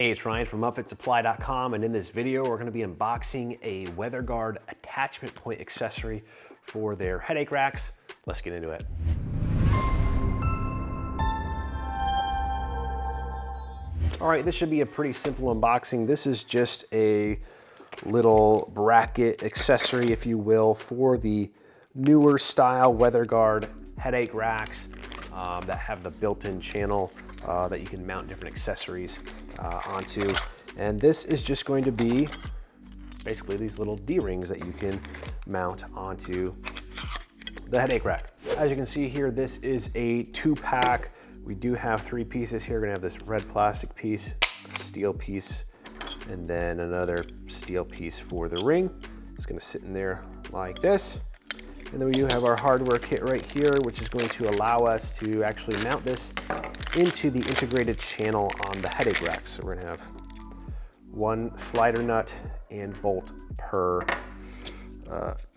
Hey, it's Ryan from upfitsupply.com, and in this video we're going to be unboxing a WeatherGuard attachment point accessory for their headache racks. Let's get into it. All right, this should be a pretty simple unboxing. This is just a little bracket accessory, if you will, for the newer style WeatherGuard headache racks that have the built-in channel that you can mount different accessories onto. And this is just going to be basically these little D-rings that you can mount onto the headache rack. As you can see here, this is a 2-pack. We do have 3 pieces here. We're gonna have this red plastic piece, a steel piece, and then another steel piece for the ring. It's gonna sit in there like this. And then we do have our hardware kit right here, which is going to allow us to actually mount this into the integrated channel on the headache rack. So we're gonna have 1 slider nut and bolt per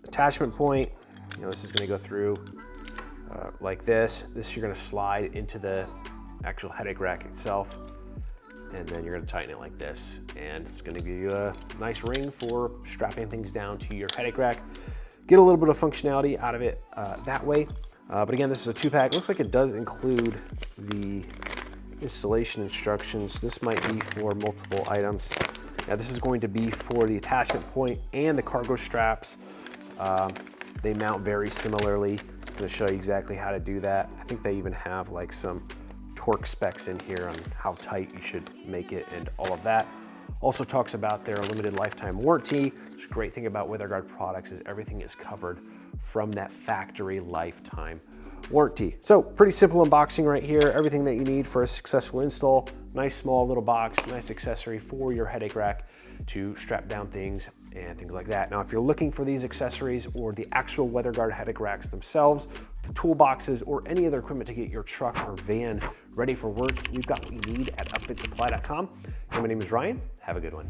attachment point. You know, this is gonna go through like this. This you're gonna slide into the actual headache rack itself, and then you're gonna tighten it like this. And it's gonna give you a nice ring for strapping things down to your headache rack. Get a little bit of functionality out of it that way. But again, this is a 2-pack. Looks like it does include the installation instructions. This might be for multiple items. Now this is going to be for the attachment point and the cargo straps. They mount very similarly. I'm gonna show you exactly how to do that. I think they even have like some torque specs in here on how tight you should make it and all of that. Also talks about their limited lifetime warranty. The great thing about WeatherGuard products is everything is covered from that factory lifetime warranty. So pretty simple unboxing right here. Everything that you need for a successful install. Nice small little box, nice accessory for your headache rack to strap down things and things like that. Now, if you're looking for these accessories or the actual WeatherGuard headache racks themselves, the toolboxes, or any other equipment to get your truck or van ready for work, we've got what you need at upfitsupply.com. My name is Ryan. Have a good one.